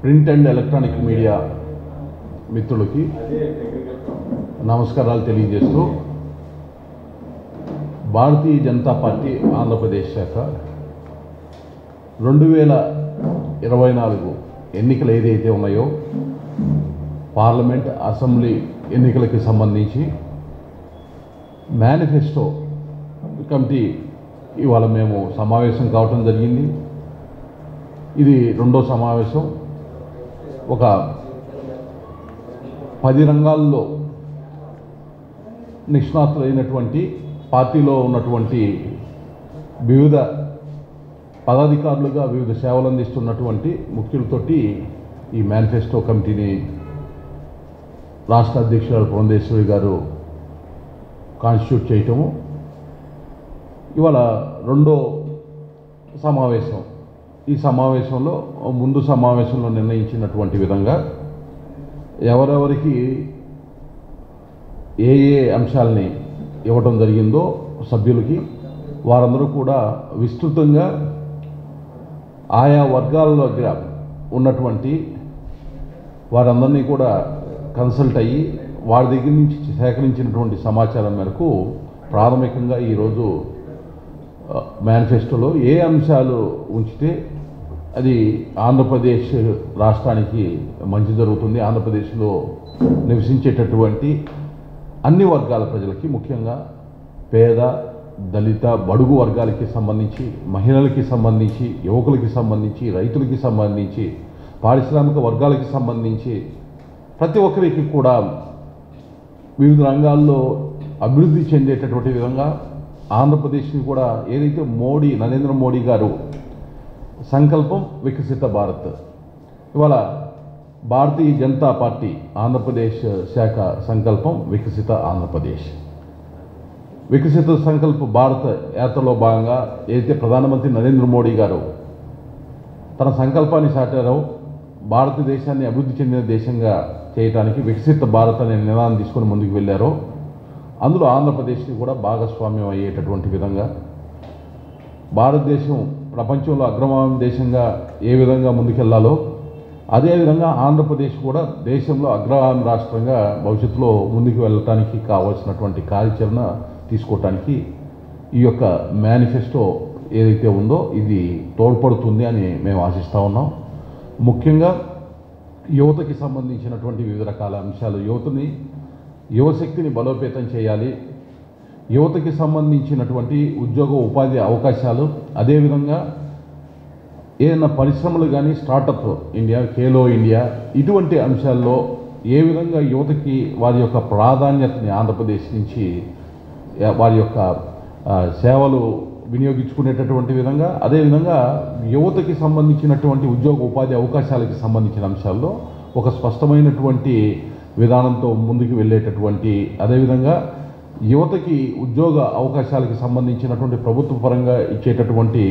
Print and electronic media మిత్రులకి నమస్కారాలు తెలియజేస్తూ భారతీయ జనతా పార్టీ ఆంధ్రప్రదేశ్ శాఖ 2024 ఎన్నికలు ఏదైతే ఉన్నాయో పార్లమెంట్ అసెంబ్లీ ఎన్నికలకి సంబంధించి మేనిఫెస్టో కమిటీ ఇవాళ మేము సమావేశం కావటం జరిగింది. ఇది రెండో సమావేశం. ఒక 10 రంగాల్లో నిష్ణాతులైనటువంటి పార్టీలో ఉన్నటువంటి వివిధ పదాధికారులుగా వివిధ సేవలు అందిస్తున్నటువంటి ముఖ్యులతోటి ఈ మేనిఫెస్టో కమిటీని రాష్ట్ర అధ్యక్షురాలు పురంధేశ్వరి గారు కాన్స్టిట్యూట్ చేయటము ఇవాళ రెండో సమావేశం. ఈ సమావేశంలో ముందు సమావేశంలో నిర్ణయించినటువంటి విధంగా ఎవరెవరికి ఏ అంశాలని ఇవ్వడం జరిగిందో సభ్యులకి వారందరూ కూడా విస్తృతంగా ఆయా వర్గాల దగ్గర ఉన్నటువంటి వారందరినీ కూడా కన్సల్ట్ అయ్యి వారి దగ్గర నుంచి సేకరించినటువంటి సమాచారం మేరకు ప్రాథమికంగా ఈరోజు మేనిఫెస్టోలో ఏ అంశాలు ఉంచితే అది ఆంధ్రప్రదేశ్ రాష్ట్రానికి మంచి జరుగుతుంది, ఆంధ్రప్రదేశ్లో నివసించేటటువంటి అన్ని వర్గాల ప్రజలకి, ముఖ్యంగా పేద దళిత బడుగు వర్గాలకి సంబంధించి, మహిళలకి సంబంధించి, యువకులకి సంబంధించి, రైతులకి సంబంధించి, పారిశ్రామిక వర్గాలకి సంబంధించి ప్రతి ఒక్కరికి కూడా వివిధ రంగాల్లో అభివృద్ధి చెందేటటువంటి విధంగా ఆంధ్రప్రదేశ్ని కూడా ఏదైతే నరేంద్ర మోడీ గారు సంకల్పం వికసిత భారత్, ఇవాళ భారతీయ జనతా పార్టీ ఆంధ్రప్రదేశ్ శాఖ సంకల్పం వికసిత ఆంధ్రప్రదేశ్. వికసిత సంకల్ప భారత్ యాత్రలో భాగంగా ఏదైతే ప్రధానమంత్రి నరేంద్ర మోడీ గారు తన సంకల్పాన్ని చాటారో భారతదేశాన్ని అభివృద్ధి చెందిన దేశంగా చేయడానికి వికసిత భారత్ అనే నినాదం తీసుకొని ముందుకు వెళ్ళారో అందులో ఆంధ్రప్రదేశ్ని కూడా భాగస్వామ్యం అయ్యేటటువంటి విధంగా భారతదేశం ప్రపంచంలో అగ్రగామి దేశంగా ఏ విధంగా ముందుకెళ్లాలో అదేవిధంగా ఆంధ్రప్రదేశ్ కూడా దేశంలో అగ్రగామి రాష్ట్రంగా భవిష్యత్తులో ముందుకు వెళ్ళటానికి కావాల్సినటువంటి కార్యాచరణ తీసుకోవటానికి ఈ యొక్క మేనిఫెస్టో ఏదైతే ఉందో ఇది తోడ్పడుతుంది అని మేము ఆశిస్తూ ఉన్నాం. ముఖ్యంగా యువతకి సంబంధించినటువంటి వివిధ రకాల అంశాలు, యువశక్తిని బలోపేతం చేయాలి, యువతకి సంబంధించినటువంటి ఉద్యోగ ఉపాధి అవకాశాలు, అదేవిధంగా ఏదైనా పరిశ్రమలు కానీ స్టార్టప్ ఇండియా, ఖేలో ఇండియా ఇటువంటి అంశాల్లో ఏ విధంగా యువతకి వారి యొక్క ప్రాధాన్యతని ఆంధ్రప్రదేశ్ నుంచి వారి యొక్క సేవలు వినియోగించుకునేటటువంటి విధంగా, అదేవిధంగా యువతకి సంబంధించినటువంటి ఉద్యోగ ఉపాధి అవకాశాలకి సంబంధించిన అంశాల్లో ఒక స్పష్టమైనటువంటి విధానంతో ముందుకు వెళ్ళేటటువంటి, అదేవిధంగా యువతకి ఉద్యోగ అవకాశాలకి సంబంధించినటువంటి ప్రభుత్వ పరంగా ఇచ్చేటటువంటి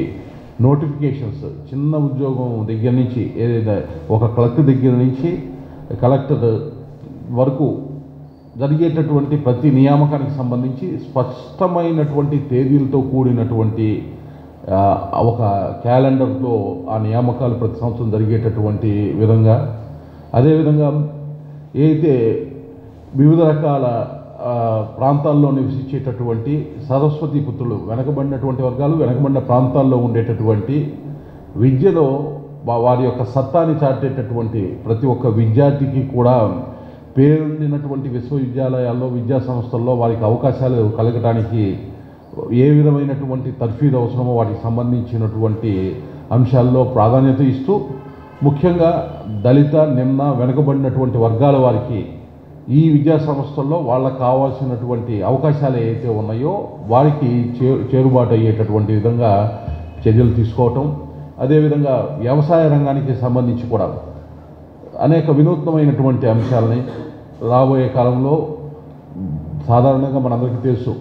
నోటిఫికేషన్స్, చిన్న ఉద్యోగం దగ్గర నుంచి ఏదైతే ఒక కలెక్టర్ దగ్గర నుంచి కలెక్టర్ వరకు జరిగేటటువంటి ప్రతి నియామకానికి సంబంధించి స్పష్టమైనటువంటి తేదీలతో కూడినటువంటి ఒక క్యాలెండర్లో ఆ నియామకాలు ప్రతి సంవత్సరం జరిగేటటువంటి విధంగా, అదేవిధంగా ఏదైతే వివిధ రకాల ప్రాంతాల్లో నివసించేటటువంటి సరస్వతి పుత్రులు, వెనకబడినటువంటి వర్గాలు, వెనకబడిన ప్రాంతాల్లో ఉండేటటువంటి విద్యలో వారి యొక్క సత్తాని చాటేటటువంటి ప్రతి ఒక్క విద్యార్థికి కూడా పేరొందినటువంటి విశ్వవిద్యాలయాల్లో, విద్యా సంస్థల్లో వారికి అవకాశాలు కలగడానికి ఏ విధమైనటువంటి తర్ఫీదు అవసరమో వాటికి సంబంధించినటువంటి అంశాల్లో ప్రాధాన్యత ఇస్తూ, ముఖ్యంగా దళిత, నిమ్న, వెనుకబడినటువంటి వర్గాల వారికి ఈ విద్యా సంస్థల్లో వాళ్ళకు కావాల్సినటువంటి అవకాశాలు ఏవైతే ఉన్నాయో వారికి చేరుబాటు అయ్యేటటువంటి విధంగా చర్యలు తీసుకోవటం, అదేవిధంగా వ్యవసాయ రంగానికి సంబంధించి కూడా అనేక వినూత్నమైనటువంటి అంశాలని రాబోయే కాలంలో సాధారణంగా మనందరికీ తెలుసు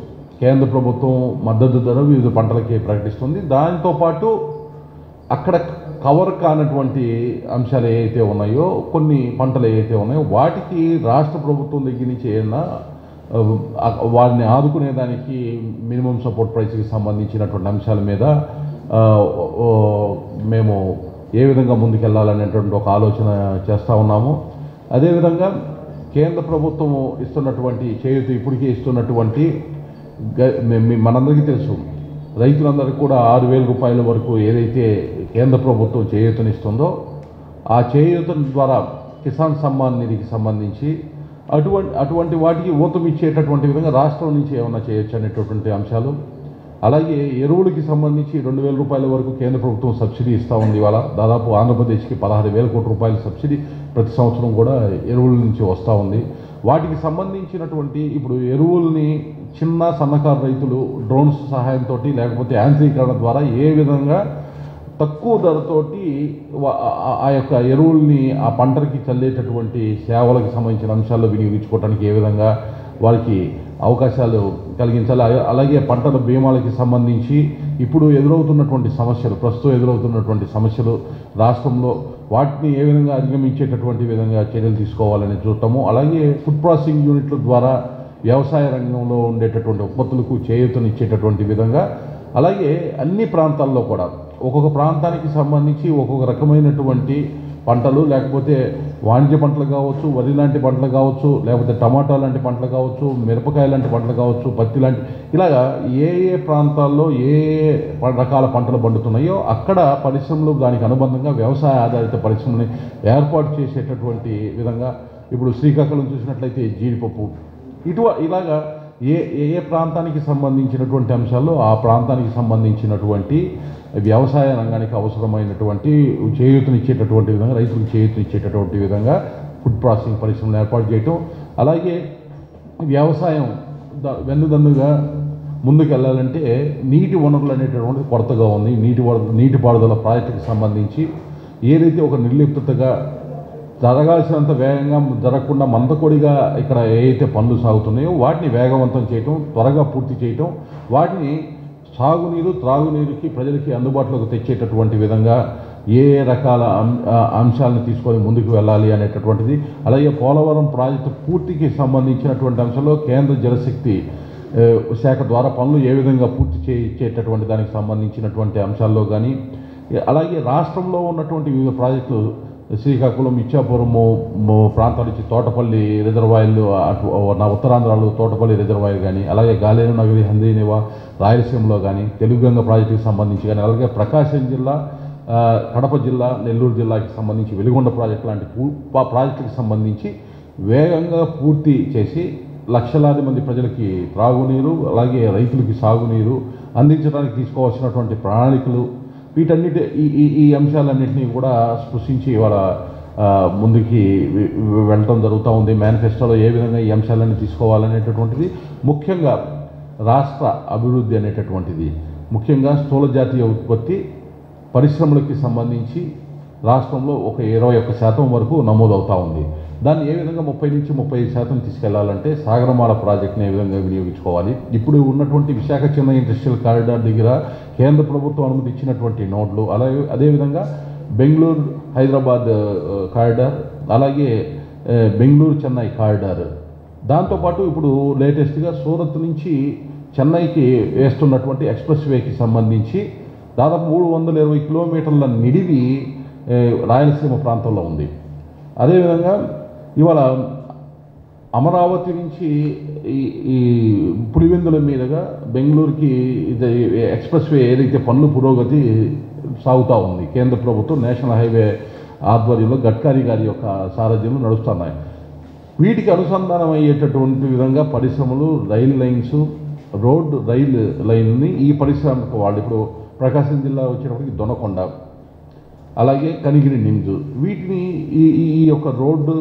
కేంద్ర ప్రభుత్వం మద్దతు ధర వివిధ పంటలకి ప్రకటిస్తుంది. దాంతోపాటు అక్కడ కవర్ కానటువంటి అంశాలు ఏవైతే ఉన్నాయో, కొన్ని పంటలు ఏవైతే ఉన్నాయో వాటికి రాష్ట్ర ప్రభుత్వం దగ్గర నుంచి ఏదైనా వారిని ఆదుకునేదానికి మినిమం సపోర్ట్ ప్రైస్కి సంబంధించినటువంటి అంశాల మీద మేము ఏ విధంగా ముందుకెళ్లాలనేటువంటి ఒక ఆలోచన చేస్తూ ఉన్నాము. అదేవిధంగా కేంద్ర ప్రభుత్వం ఇస్తున్నటువంటి చేయూత ఇప్పటికే ఇస్తున్నటువంటి మనందరికీ తెలుసు, రైతులందరికీ కూడా 6,000 రూపాయల వరకు ఏదైతే కేంద్ర ప్రభుత్వం చేయూతనిస్తుందో ఆ చేయూత ద్వారా కిసాన్ సమ్మాన్ నిధికి సంబంధించి అటువంటి వాటికి ఊతమిచ్చేటటువంటి విధంగా రాష్ట్రం నుంచి ఏమైనా చేయొచ్చు అనేటటువంటి అంశాలు. అలాగే ఎరువులకి సంబంధించి 2,000 రూపాయల వరకు కేంద్ర ప్రభుత్వం సబ్సిడీ ఇస్తూ ఉంది. ఇవాళ దాదాపు ఆంధ్రప్రదేశ్కి 16,000 కోట్ల రూపాయల సబ్సిడీ ప్రతి సంవత్సరం కూడా ఎరువుల నుంచి వస్తూ ఉంది. వాటికి సంబంధించినటువంటి ఇప్పుడు ఎరువుల్ని చిన్న సన్నకారు రైతులు డ్రోన్స్ సహాయంతో లేకపోతే యాంత్రీకరణ ద్వారా ఏ విధంగా తక్కువ ధరతోటి ఆ యొక్క ఎరువుల్ని ఆ పంటలకి చల్లేటటువంటి సేవలకు సంబంధించిన అంశాల్లో వినియోగించుకోవడానికి ఏ విధంగా వారికి అవకాశాలు కలిగించాలి. అలాగే పంటల బీమాలకి సంబంధించి ఇప్పుడు ప్రస్తుతం ఎదురవుతున్నటువంటి సమస్యలు రాష్ట్రంలో వాటిని ఏ విధంగా అధిగమించేటటువంటి విధంగా చర్యలు తీసుకోవాలని చూడటము. అలాగే ఫుడ్ ప్రాసెసింగ్ యూనిట్ల ద్వారా వ్యవసాయ రంగంలో ఉండేటటువంటి ఉత్పత్తులకు చేయూతనిచ్చేటటువంటి విధంగా, అలాగే అన్ని ప్రాంతాల్లో కూడా ఒక్కొక్క ప్రాంతానికి సంబంధించి ఒక్కొక్క రకమైనటువంటి పంటలు, లేకపోతే వాణిజ్య పంటలు కావచ్చు, వరి లాంటి పంటలు కావచ్చు, లేకపోతే టమాటా లాంటి పంటలు కావచ్చు, మిరపకాయ లాంటి పంటలు కావచ్చు, పత్తి లాంటి, ఇలాగా ఏ ప్రాంతాల్లో ఏ రకాల పంటలు పండుతున్నాయో అక్కడ పరిశ్రమలు దానికి అనుబంధంగా వ్యవసాయ ఆధారిత పరిశ్రమని ఏర్పాటు చేసేటటువంటి విధంగా, ఇప్పుడు శ్రీకాకుళం చూసినట్లయితే జీడిపప్పు, ఇలాగా ఏ ప్రాంతానికి సంబంధించినటువంటి అంశాల్లో ఆ ప్రాంతానికి సంబంధించినటువంటి వ్యవసాయ రంగానికి అవసరమైనటువంటి చేయూతనిచ్చేటటువంటి విధంగా, రైతులకు చేయూతనిచ్చేటటువంటి విధంగా ఫుడ్ ప్రాసెసింగ్ పరిశ్రమలు ఏర్పాటు చేయటం. అలాగే వ్యవసాయం వెన్నుదన్నుగా ముందుకెళ్ళాలంటే నీటి వనరులు అనేటటువంటి కొరతగా ఉంది. నీటిపారుదల ప్రాజెక్టుకి సంబంధించి ఏదైతే ఒక నిర్లిప్తగా జరగాల్సినంత వేగంగా జరగకుండా మందకొడిగా ఇక్కడ ఏవైతే పనులు సాగుతున్నాయో వాటిని వేగవంతం చేయటం, త్వరగా పూర్తి చేయటం, వాటిని సాగునీరు త్రాగునీరుకి ప్రజలకి అందుబాటులోకి తెచ్చేటటువంటి విధంగా ఏ రకాల అంశాలను తీసుకొని ముందుకు వెళ్ళాలి అనేటటువంటిది. అలాగే పోలవరం ప్రాజెక్టు పూర్తికి సంబంధించినటువంటి అంశంలో కేంద్ర జలశక్తి శాఖ ద్వారా పనులు ఏ విధంగా పూర్తి చేయించేటటువంటి దానికి సంబంధించినటువంటి అంశాల్లో కానీ, అలాగే రాష్ట్రంలో ఉన్నటువంటి వివిధ ప్రాజెక్టులు శ్రీకాకుళం, ఇచ్చాపురము ప్రాంతాల నుంచి తోటపల్లి రిజర్వాయర్లు, నా ఉత్తరాంధ్రలో తోటపల్లి రిజర్వాయర్ కానీ, అలాగే గాలేరు నగరి హందీనివా రాయలసీమలో కానీ, తెలుగుగంగ ప్రాజెక్టుకి సంబంధించి కానీ, అలాగే ప్రకాశం జిల్లా, కడప జిల్లా, నెల్లూరు జిల్లాకి సంబంధించి వెలుగొండ ప్రాజెక్టు లాంటి ప్రాజెక్టులకు సంబంధించి వేగంగా పూర్తి చేసి లక్షలాది మంది ప్రజలకి త్రాగునీరు, అలాగే రైతులకి సాగునీరు అందించడానికి తీసుకోవాల్సినటువంటి ప్రణాళికలు, వీటన్నిటి ఈ అంశాలన్నింటినీ కూడా స్పృశించి ఇవాళ ముందుకి వెళ్ళటం జరుగుతూ ఉంది. మేనిఫెస్టోలో ఏ విధంగా ఈ అంశాలన్నీ తీసుకోవాలనేటటువంటిది, ముఖ్యంగా రాష్ట్ర అభివృద్ధి అనేటటువంటిది, ముఖ్యంగా స్థూల జాతీయ ఉత్పత్తి పరిశ్రమలకి సంబంధించి రాష్ట్రంలో ఒక 21% వరకు నమోదవుతూ ఉంది. దాన్ని ఏ విధంగా 30 నుంచి 35% తీసుకెళ్లాలంటే సాగరమాల ప్రాజెక్ట్ని ఏ విధంగా వినియోగించుకోవాలి. ఇప్పుడు ఉన్నటువంటి విశాఖ చెన్నై ఇండస్ట్రియల్ కారిడార్ దగ్గర కేంద్ర ప్రభుత్వం అనుమతి ఇచ్చినటువంటి నోడ్లు, అలాగే అదేవిధంగా బెంగళూరు హైదరాబాద్ కారిడార్, అలాగే బెంగళూరు చెన్నై కారిడార్, దాంతోపాటు ఇప్పుడు లేటెస్ట్గా సూరత్ నుంచి చెన్నైకి వేస్తున్నటువంటి ఎక్స్ప్రెస్ వేకి సంబంధించి దాదాపు 320 కిలోమీటర్ల నిడివి రాయలసీమ ప్రాంతంలో ఉంది. అదేవిధంగా ఇవాళ అమరావతి నుంచి ఈ పులివెందుల మీదుగా బెంగళూరుకి ఎక్స్ప్రెస్ వే ఏదైతే పనులు పురోగతి సాగుతూ ఉంది, కేంద్ర ప్రభుత్వం నేషనల్ హైవే ఆధ్వర్యంలో గడ్కరీ గారి యొక్క సారథ్యంలో నడుస్తున్నాయి. వీటికి అనుసంధానం అయ్యేటటువంటి విధంగా పరిశ్రమలు, రైల్ లైన్స్, రైల్ లైన్ని ఈ పరిశ్రమకు వాళ్ళు ఇప్పుడు ప్రకాశం జిల్లా వచ్చేటప్పటికి దొనకొండ, అలాగే కనిగిరి నిమ్స్, వీటిని ఈ యొక్క రోడ్డు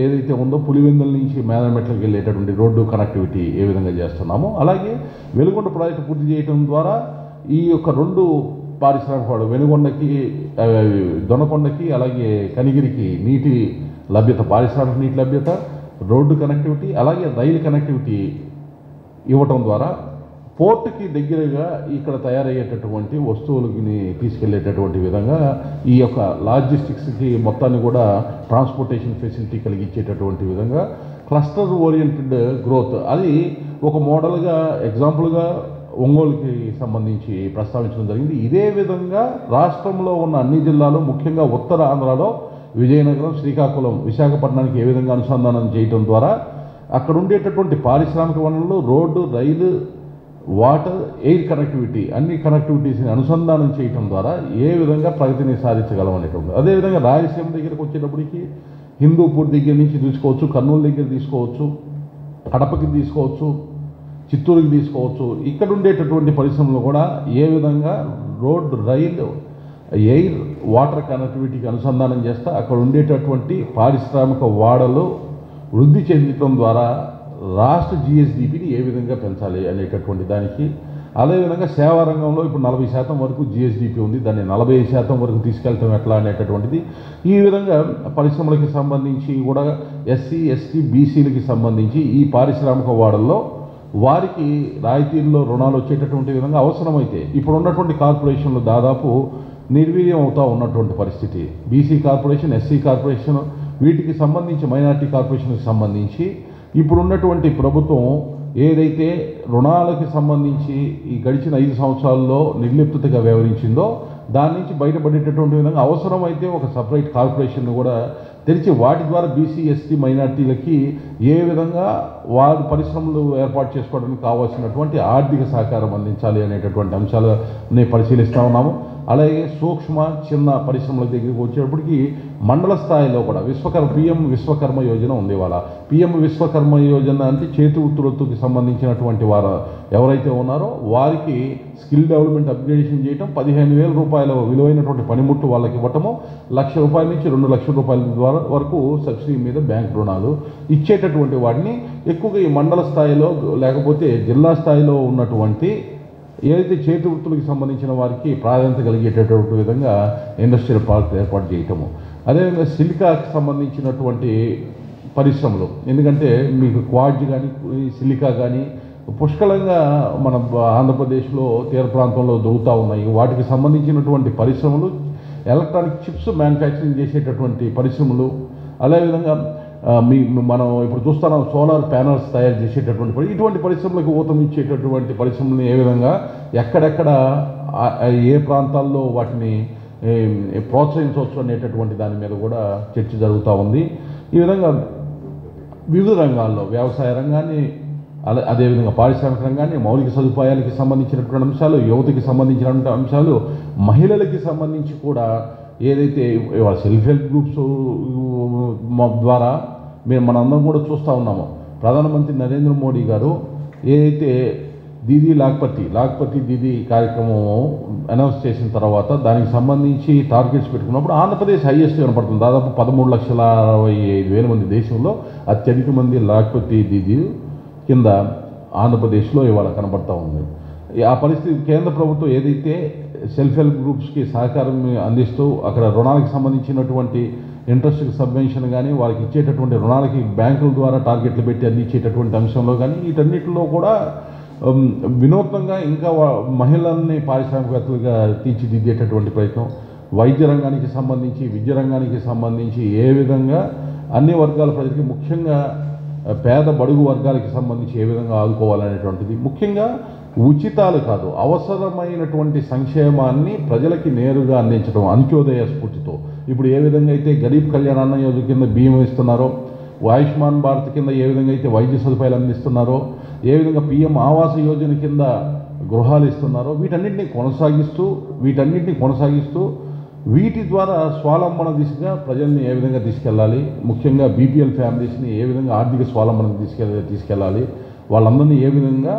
ఏదైతే ఉందో పులివెందుల నుంచి మేదమెట్లకు వెళ్ళేటటువంటి రోడ్డు కనెక్టివిటీ ఏ విధంగా చేస్తున్నామో, అలాగే వెలుగొండ ప్రాజెక్టు పూర్తి చేయడం ద్వారా ఈ యొక్క 2 పారిశ్రామిక వెనుగొండకి, దొనకొండకి, అలాగే కనిగిరికి నీటి లభ్యత, పారిశ్రామిక నీటి లభ్యత, రోడ్డు కనెక్టివిటీ, అలాగే రైలు కనెక్టివిటీ ఇవ్వటం ద్వారా పోర్టుకి దగ్గరగా ఇక్కడ తయారయ్యేటటువంటి వస్తువులని తీసుకెళ్లేటటువంటి విధంగా ఈ యొక్క లాజిస్టిక్స్కి మొత్తాన్ని కూడా ట్రాన్స్పోర్టేషన్ ఫెసిలిటీ కలిగించేటటువంటి విధంగా క్లస్టర్ ఓరియంటెడ్ గ్రోత్, అది ఒక మోడల్గా ఎగ్జాంపుల్గా ఒంగోలుకి సంబంధించి ప్రస్తావించడం జరిగింది. ఇదే విధంగా రాష్ట్రంలో ఉన్న అన్ని జిల్లాలు, ముఖ్యంగా ఉత్తర ఆంధ్రాలో విజయనగరం, శ్రీకాకుళం, విశాఖపట్నానికి ఏ విధంగా అనుసంధానం చేయడం ద్వారా అక్కడ ఉండేటటువంటి పారిశ్రామిక వనరులు, రోడ్డు, రైలు, వాటర్, ఎయిర్ కనెక్టివిటీ, అన్ని కనెక్టివిటీస్ని అనుసంధానం చేయడం ద్వారా ఏ విధంగా ప్రగతిని సాధించగలం అనేటువంటి. అదేవిధంగా రాయలసీమ దగ్గరకు వచ్చేటప్పటికి హిందూపూర్ దగ్గర నుంచి తీసుకోవచ్చు, కర్నూలు దగ్గర తీసుకోవచ్చు, కడపకి తీసుకోవచ్చు, చిత్తూరుకి తీసుకోవచ్చు. ఇక్కడ ఉండేటటువంటి పరిశ్రమలు కూడా ఏ విధంగా రోడ్డు, రైలు, ఎయిర్, వాటర్ కనెక్టివిటీకి అనుసంధానం చేస్తా అక్కడ ఉండేటటువంటి పారిశ్రామిక వాడలు వృద్ధి చెందడం ద్వారా రాష్ట్ర జిఎస్డిపిని ఏ విధంగా పెంచాలి అనేటటువంటి దానికి. అదేవిధంగా సేవా రంగంలో ఇప్పుడు 40% వరకు జిఎస్డిపి ఉంది, దాన్ని 45% వరకు తీసుకెళ్తాం ఎట్లా అనేటటువంటిది. ఈ విధంగా పరిశ్రమలకి సంబంధించి కూడా ఎస్సీ, ఎస్టీ, బీసీలకి సంబంధించి ఈ పారిశ్రామిక వాడల్లో వారికి రాయితీల్లో రుణాలు వచ్చేటటువంటి విధంగా అవసరమైతే ఇప్పుడు ఉన్నటువంటి కార్పొరేషన్లు దాదాపు నిర్వీర్యం అవుతూ ఉన్నటువంటి పరిస్థితి. బీసీ కార్పొరేషన్, ఎస్సీ కార్పొరేషన్, వీటికి సంబంధించి మైనారిటీ కార్పొరేషన్కి సంబంధించి ఇప్పుడున్నటువంటి ప్రభుత్వం ఏదైతే రుణాలకి సంబంధించి ఈ గడిచిన 5 సంవత్సరాల్లో నిర్లిప్తగా వ్యవహరించిందో దాని నుంచి బయటపడేటటువంటి విధంగా అవసరమైతే ఒక సపరేట్ కార్పొరేషన్ కూడా తెరిచి వాటి ద్వారా బీసీ, ఎస్టీ, మైనార్టీలకి ఏ విధంగా వారి పరిశ్రమలు ఏర్పాటు చేసుకోవడానికి కావాల్సినటువంటి ఆర్థిక సహకారం అందించాలి అనేటటువంటి అంశాలని పరిశీలిస్తూ ఉన్నాము. అలాగే సూక్ష్మ, చిన్న పరిశ్రమల దగ్గరికి వచ్చేటప్పటికి మండల స్థాయిలో కూడా పిఎం విశ్వకర్మ యోజన ఉంది. వాళ్ళ పిఎం విశ్వకర్మ యోజన అంటే చేతి వృత్తులకు సంబంధించినటువంటి వారు ఎవరైతే ఉన్నారో వారికి స్కిల్ డెవలప్మెంట్ అప్గ్రేడేషన్ చేయటం, 15,000 రూపాయల విలువైనటువంటి పనిముట్లు వాళ్ళకి ఇవ్వటము, ₹1,00,000 నుంచి ₹2,00,000 వరకు సబ్సిడీ మీద బ్యాంక్ రుణాలు ఇచ్చేటటువంటి వాటిని ఎక్కువగా ఈ మండల స్థాయిలో లేకపోతే జిల్లా స్థాయిలో ఉన్నటువంటి ఏదైతే చేతి వృత్తులకు సంబంధించిన వారికి ప్రాధాన్యత కలిగేటటువంటి విధంగా ఇండస్ట్రియల్ పార్క్ ఏర్పాటు చేయటము. అదేవిధంగా సిలికాకి సంబంధించినటువంటి పరిశ్రమలు, ఎందుకంటే మీకు క్వాడ్జ్ కానీ సిలికా కానీ పుష్కలంగా మన ఆంధ్రప్రదేశ్లో తీర ప్రాంతంలో దొరుకుతూ ఉన్నాయి. వాటికి సంబంధించినటువంటి పరిశ్రమలు, ఎలక్ట్రానిక్ చిప్స్ మ్యానుఫ్యాక్చరింగ్ చేసేటటువంటి పరిశ్రమలు, అదేవిధంగా మనం ఇప్పుడు చూస్తున్నాం సోలార్ ప్యానల్స్ తయారు చేసేటటువంటి ఇటువంటి పరిశ్రమలకు ఊతం ఇచ్చేటటువంటి పరిశ్రమలను ఏ విధంగా ఎక్కడెక్కడ ఏ ప్రాంతాల్లో వాటిని ప్రోత్సహించవచ్చు అనేటటువంటి దాని మీద కూడా చర్చ జరుగుతూ ఉంది. ఈ విధంగా వివిధ రంగాల్లో వ్యవసాయ రంగాన్ని, అదేవిధంగా పారిశ్రామిక రంగాన్ని, మౌలిక సదుపాయాలకి సంబంధించినటువంటి అంశాలు, యువతకి సంబంధించినటువంటి అంశాలు, మహిళలకి సంబంధించి కూడా ఏదైతే ఇవాళ సెల్ఫ్ హెల్ప్ గ్రూప్స్ ద్వారా మనందరం కూడా చూస్తూ ఉన్నాము. ప్రధానమంత్రి నరేంద్ర మోడీ గారు ఏదైతే దీదీ లాక్పతి దీదీ కార్యక్రమం అనౌన్స్ చేసిన తర్వాత దానికి సంబంధించి టార్గెట్స్ పెట్టుకున్నప్పుడు ఆంధ్రప్రదేశ్ హైయెస్ట్ కనపడుతుంది. దాదాపు 13,65,000 మంది దేశంలో అత్యధిక మంది లాక్పతి దీదీ కింద ఆంధ్రప్రదేశ్లో ఇవాళ కనపడతా ఉంది. ఆ పరిస్థితి కేంద్ర ప్రభుత్వం ఏదైతే సెల్ఫ్ హెల్ప్ గ్రూప్స్కి సహకారం అందిస్తూ అక్కడ రుణాలకు సంబంధించినటువంటి ఇంట్రెస్ట్కి సబ్వెన్షన్ కానీ వారికి ఇచ్చేటటువంటి రుణాలకి బ్యాంకుల ద్వారా టార్గెట్లు పెట్టి అందించేటటువంటి అంశంలో కానీ వీటన్నిటిలో కూడా వినూత్నంగా ఇంకా మహిళల్ని పారిశ్రామికవేత్తలుగా తీర్చిదిద్దేటటువంటి ప్రయత్నం, వైద్య రంగానికి సంబంధించి, విద్య రంగానికి సంబంధించి ఏ విధంగా అన్ని వర్గాల ప్రజలకి, ముఖ్యంగా పేద బడుగు వర్గాలకి సంబంధించి ఏ విధంగా ఆదుకోవాలనేటువంటిది, ముఖ్యంగా ఉచితాలు కాదు అవసరమైనటువంటి సంక్షేమాన్ని ప్రజలకి నేరుగా అందించడం అంత్యోదయ స్ఫూర్తితో. ఇప్పుడు ఏ విధంగా అయితే గరీబ్ కళ్యాణ్ అన్న యోజన కింద బియ్యం ఇస్తున్నారో, ఆయుష్మాన్ భారత్ కింద ఏ విధంగా అయితే వైద్య సదుపాయాలు అందిస్తున్నారో, ఏ విధంగా పిఎం ఆవాస యోజన కింద గృహాలు ఇస్తున్నారో వీటన్నిటిని కొనసాగిస్తూ వీటి ద్వారా స్వావలంబన దిశగా ప్రజల్ని ఏ విధంగా తీసుకెళ్ళాలి, ముఖ్యంగా బీపీఎల్ ఫ్యామిలీస్ని ఏ విధంగా ఆర్థిక స్వావలంబనకు తీసుకెళ్ళాలి, వాళ్ళందరినీ ఏ విధంగా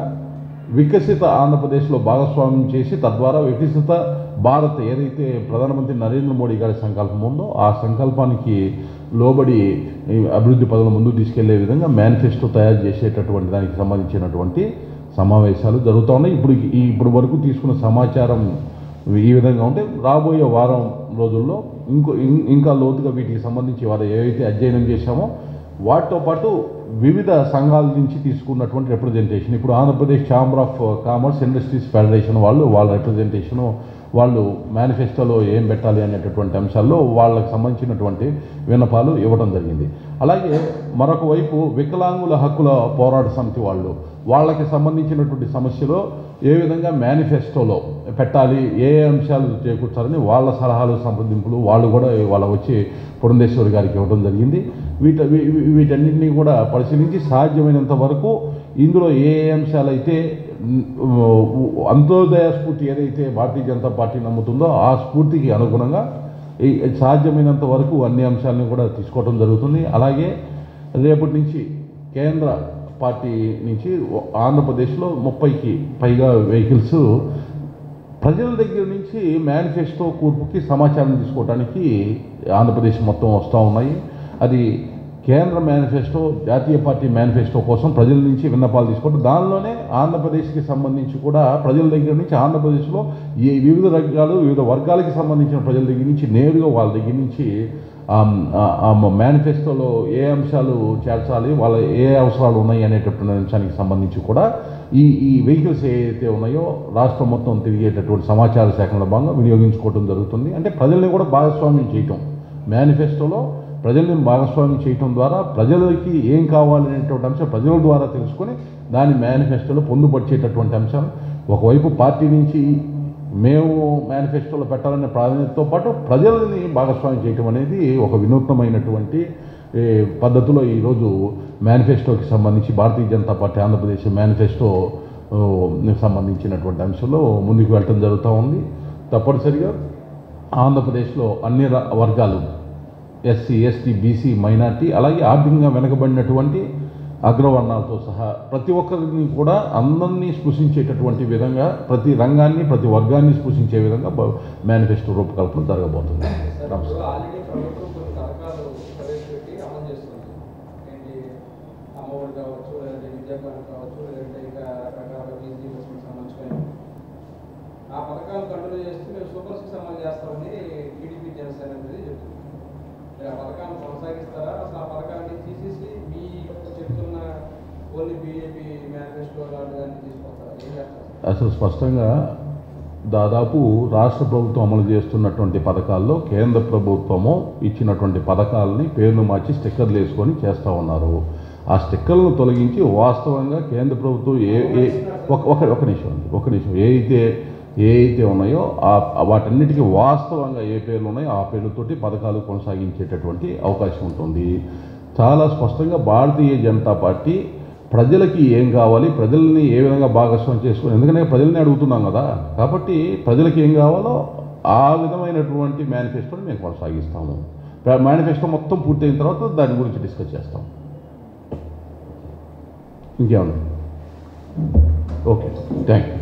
వికసిత ఆంధ్రప్రదేశ్లో భాగస్వామ్యం చేసి తద్వారా వికసిత భారత్ ఏదైతే ప్రధానమంత్రి నరేంద్ర మోడీ గారి సంకల్పం ఉందో ఆ సంకల్పానికి లోబడి అభివృద్ధి పదవుల ముందుకు తీసుకెళ్లే విధంగా మేనిఫెస్టో తయారు చేసేటటువంటి దానికి సంబంధించినటువంటి సమావేశాలు జరుగుతూ ఉన్నాయి. ఇప్పుడు వరకు తీసుకున్న సమాచారం ఈ విధంగా ఉంటే రాబోయే వారం రోజుల్లో ఇంకా లోతుగా వీటికి సంబంధించి వారు ఏవైతే అధ్యయనం చేశామో వాటితో పాటు వివిధ సంఘాల నుంచి తీసుకున్నటువంటి రిప్రజెంటేషన్, ఇప్పుడు Andhra Pradesh chamber of commerce industries federation వాళ్ళ రిప్రజెంటేషను వాళ్ళు మేనిఫెస్టోలో ఏం పెట్టాలి అనేటటువంటి అంశాల్లో వాళ్ళకి సంబంధించినటువంటి విన్నపాలు ఇవ్వడం జరిగింది. అలాగే మరొక వైపు వికలాంగుల హక్కుల పోరాట సమితి వాళ్ళకి సంబంధించినటువంటి సమస్యలో ఏ విధంగా మేనిఫెస్టోలో పెట్టాలి, ఏ అంశాలు చేకూర్చాలని వాళ్ళ సలహాలు సంప్రదింపులు వాళ్ళు కూడా వాళ్ళ వచ్చి పురంధేశ్వరి గారికి ఇవ్వడం జరిగింది. వీటన్నింటినీ కూడా పరిశీలించి సాధ్యమైనంత వరకు ఇందులో ఏ అంశాలైతే అంత్యోదయ స్ఫూర్తి ఏదైతే భారతీయ జనతా పార్టీ నమ్ముతుందో ఆ స్ఫూర్తికి అనుగుణంగా సాధ్యమైనంత వరకు అన్ని అంశాలను కూడా తీసుకోవడం జరుగుతుంది. అలాగే రేపటి నుంచి కేంద్ర పార్టీ నుంచి ఆంధ్రప్రదేశ్లో 30కి పైగా వెహికల్స్ ప్రజల దగ్గర నుంచి మేనిఫెస్టో కూర్పుకి సమాచారం తీసుకోవడానికి ఆంధ్రప్రదేశ్ మొత్తం వస్తూ ఉన్నాయి. అది కేంద్ర మేనిఫెస్టో, జాతీయ పార్టీ మేనిఫెస్టో కోసం ప్రజల నుంచి విన్నపాలు తీసుకోవడం, దానిలోనే ఆంధ్రప్రదేశ్కి సంబంధించి కూడా ప్రజల దగ్గర నుంచి ఆంధ్రప్రదేశ్లో వివిధ వర్గాలకి సంబంధించిన ప్రజల దగ్గర నుంచి నేరుగా వాళ్ళ దగ్గర నుంచి మేనిఫెస్టోలో ఏ అంశాలు చేర్చాలి, వాళ్ళ ఏ అవసరాలు ఉన్నాయి అనేటటువంటి అంశానికి సంబంధించి కూడా ఈ వెహికల్స్ ఏవైతే ఉన్నాయో రాష్ట్రం మొత్తం తిరిగేటటువంటి సమాచార సేకరణలో భాగంగా వినియోగించుకోవడం జరుగుతుంది. అంటే ప్రజల్ని కూడా భాగస్వామ్యం చేయటం, మేనిఫెస్టోలో ప్రజల్ని భాగస్వామ్యం చేయటం ద్వారా ప్రజలకి ఏం కావాలనేటువంటి అంశం ప్రజల ద్వారా తెలుసుకొని దాని మేనిఫెస్టోలో పొందుపరిచేటటువంటి అంశం. ఒకవైపు పార్టీ నుంచి మేము మేనిఫెస్టోలో పెట్టాలనే ప్రాధాన్యతతో పాటు ప్రజలని భాగస్వామ్యం చేయటం అనేది ఒక వినూత్నమైనటువంటి పద్ధతిలో ఈరోజు మేనిఫెస్టోకి సంబంధించి భారతీయ జనతా పార్టీ ఆంధ్రప్రదేశ్ మేనిఫెస్టో సంబంధించినటువంటి అంశంలో ముందుకు వెళ్ళటం జరుగుతూ ఉంది. తప్పనిసరిగా ఆంధ్రప్రదేశ్లో అన్ని వర్గాలు ఎస్సీ, ఎస్టీ, బీసీ, మైనార్టీ, అలాగే ఆర్థికంగా వెనకబడినటువంటి అగ్రవర్ణాలతో సహా ప్రతి ఒక్కరిని కూడా అందరినీ స్పృశించేటటువంటి విధంగా ప్రతి రంగాన్ని ప్రతి వర్గాన్ని స్పృశించే విధంగా మేనిఫెస్టో రూపకల్పన జరగబోతుంది. అసలు స్పష్టంగా దాదాపు రాష్ట్ర ప్రభుత్వం అమలు చేస్తున్నటువంటి పథకాల్లో కేంద్ర ప్రభుత్వము ఇచ్చినటువంటి పథకాలని పేర్లు మార్చి స్టిక్కర్లు వేసుకొని చేస్తూ ఉన్నారు. ఆ స్టిక్కర్లను తొలగించి వాస్తవంగా కేంద్ర ప్రభుత్వం ఒక నిమిషం ఏవైతే ఉన్నాయో వాటన్నిటికీ వాస్తవంగా ఏ పేర్లు ఉన్నాయో ఆ పేర్లతోటి పథకాలు కొనసాగించేటటువంటి అవకాశం ఉంటుంది. చాలా స్పష్టంగా భారతీయ జనతా పార్టీ ప్రజలకి ఏం కావాలి, ప్రజల్ని ఏ విధంగా భాగస్వామ్యం చేసుకుని, ఎందుకంటే ప్రజల్ని అడుగుతున్నాం కదా, కాబట్టి ప్రజలకి ఏం కావాలో ఆ విధమైనటువంటి మేనిఫెస్టోని మేము కొనసాగిస్తాము. మేనిఫెస్టో మొత్తం పూర్తయిన తర్వాత దాని గురించి డిస్కస్ చేస్తాం. ఇంకేమన్నా? Okay, thank you.